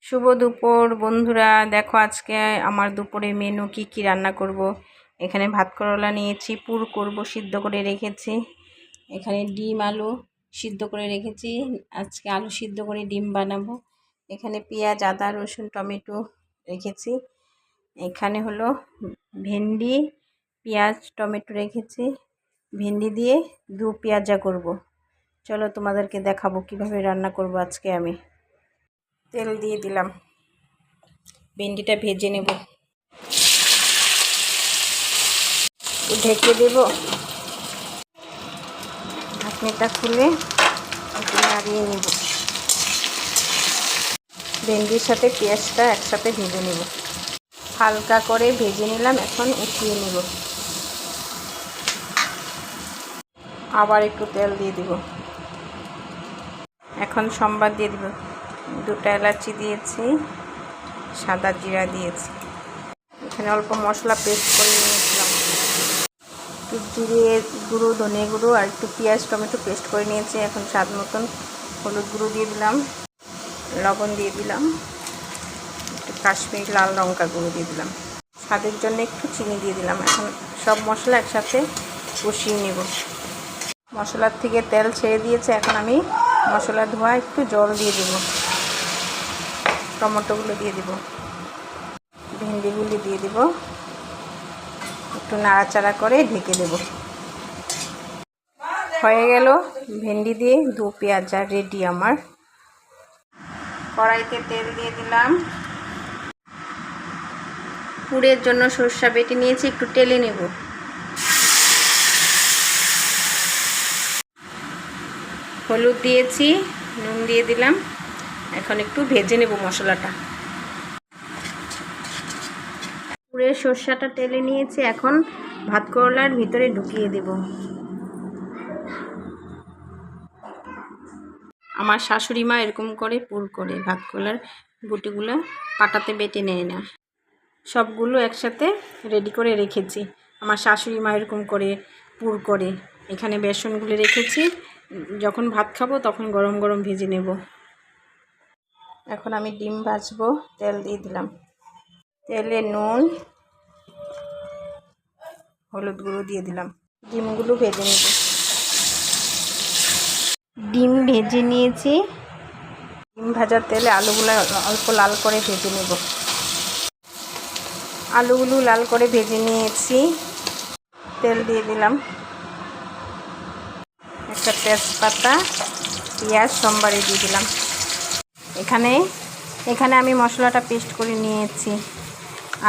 শুভ দুপুর বন্ধুরা। দেখো আজকে আমার দুপুরে মেনু কি রান্না করব। এখানে ভাত করলা নিয়েছি, পুর করব, সিদ্ধ করে রেখেছি। এখানে ডিম আলু সিদ্ধ করে রেখেছি, আজকে আলু সিদ্ধ করে ডিম বানাবো। এখানে পেঁয়াজ আদা রসুন টমেটো রেখেছি। এখানে হলো ভেন্ডি পেঁয়াজ টমেটো রেখেছি, ভেন্ডি দিয়ে দু পেঁয়াজা করব। চলো তোমাদেরকে দেখাবো কিভাবে রান্না করব আজকে আমি। তেল দিয়ে দিলাম, ভেন্ডিটা ভেজে নেব, ঢেকে দেব। ঢাকনিটা খুলে একটু নাড়িয়ে নেব। ভেন্ডির সাথে পেঁয়াজটা একসাথে ভেজে নেব, হালকা করে ভেজে নিলাম। এখন উঠিয়ে নেব, আবার একটু তেল দিয়ে দিব। এখন সম্বার দিয়ে দিব, দুটো এলাচি দিয়েছি, সাদা জিরা দিয়েছি। এখানে অল্প মশলা পেস্ট করে নিয়েছিলাম, একটু জিরে গুঁড়ো ধনে গুঁড়ো আর একটু পেঁয়াজ টমেটো পেস্ট করে নিয়েছি। এখন স্বাদ মতন হলুদ গুঁড়ো দিয়ে দিলাম, লবণ দিয়ে দিলাম, একটু কাশ্মীরি লাল লঙ্কা গুঁড়ো দিয়ে দিলাম, স্বাদের জন্য একটু চিনি দিয়ে দিলাম। এখন সব মশলা একসাথে কষিয়ে নেব। মশলার থেকে তেল ছেড়ে দিয়েছে, এখন আমি মশলা ধোয়া একটু জল দিয়ে দেব, টমেটোগুলো দিয়ে দেব, ভেন্ডিগুলো দিয়ে দেব, একটু নাড়াচাড়া করে ঢেকে দেব। হয়ে গেল ভেন্ডি দিয়ে দু পেঁয়াজা রেডি আমার। কড়াইতে তেল দিয়ে দিলাম, পুরের জন্য সরষা বেটে নিয়েছি, একটু টেলে নেব। হলুদ দিয়েছি, নুন দিয়ে দিলাম। এখন একটু ভেজে নেব মশলাটা। পুরের সরষাটা টেলে নিয়েছি, এখন ভাত করলার ভিতরে ঢুকিয়ে দেব। আমার শাশুড়ি মা এরকম করে পুর করে, ভাত করলার গুটিগুলো পাটাতে বেটে নেয় না, সবগুলো একসাথে রেডি করে রেখেছি। আমার শাশুড়ি মা এরকম করে পুর করে। এখানে বেসনগুলো রেখেছি, যখন ভাত খাবো তখন গরম গরম ভেজে নেব। এখন আমি ডিম ভাজবো, তেল দিয়ে দিলাম, তেলে নুন হলুদ গুঁড়ো দিয়ে দিলাম, ডিমগুলো ভেজে নেব। ডিম ভেজে নিয়েছি, ডিম ভাজার তেলে আলুগুলো অল্প লাল করে ভেজে নেব। আলুগুলো লাল করে ভেজে নিয়েছি, তেল দিয়ে দিলাম, একটা তেজপাতা পেঁয়াজ সোমবারে দিয়ে দিলাম। এখানে আমি মশলাটা পেস্ট করে নিয়েছি,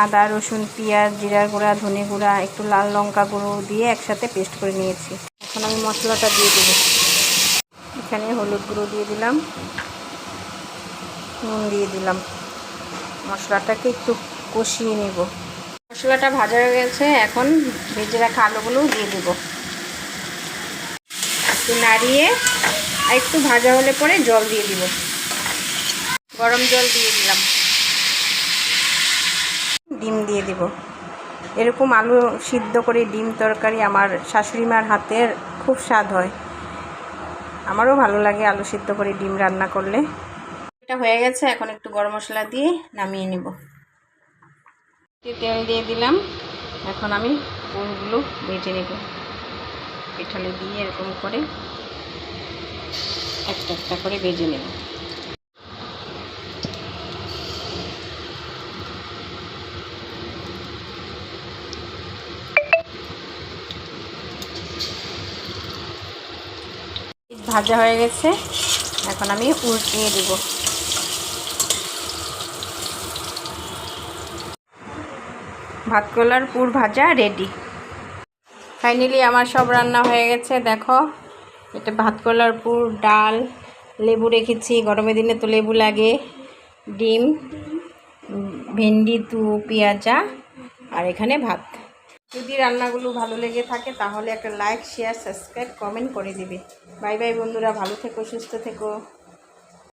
আদা রসুন পেঁয়াজ জিরা গুঁড়া ধনে গুঁড়া একটু লাল লঙ্কা গুঁড়ো দিয়ে একসাথে পেস্ট করে নিয়েছি। এখন আমি মশলাটা দিয়ে দেবো। এখানে হলুদ গুঁড়ো দিয়ে দিলাম, নুন দিয়ে দিলাম, মশলাটাকে একটু কষিয়ে নেব। মশলাটা ভাজা হয়ে গেছে, এখন ভেজে রাখা আলুগুলো দিয়ে দেব। একটু নাড়িয়ে আর একটু ভাজা হলে পরে জল দিয়ে দিব, গরম জল দিয়ে দিলাম। ডিম দিয়ে দেব। এরকম আলু সিদ্ধ করে ডিম তরকারি আমার শাশুড়ি মার হাতের খুব স্বাদ হয়, আমারও ভালো লাগে আলু সিদ্ধ করে ডিম রান্না করলে। এটা হয়ে গেছে, এখন একটু গরম মশলা দিয়ে নামিয়ে নেব। তেল দিয়ে দিলাম, এখন আমি পুরগুলো ভেজে নেব। পিঠালে দিয়ে এরকম করে একটা একটা করে ভেজে নেব। ভাজা হয়ে গেছে, এখন আমি উল্টিয়ে দেব। ভাত করলার পুর ভাজা রেডি। ফাইনালি আমার সব রান্না হয়ে গেছে। দেখো, এটা ভাত করলার পুর, ডাল, লেবু রেখেছি, গরমের দিনে তো লেবু লাগে, ডিম, ভেন্ডি দু পেঁয়াজা, আর এখানে ভাত। যদি রান্নাগুলো ভালো লেগে থাকে তাহলে একটা লাইক শেয়ার সাবস্ক্রাইব কমেন্ট করে দিবে। বাই বাই বন্ধুরা, ভালো থেকো সুস্থ থেকো।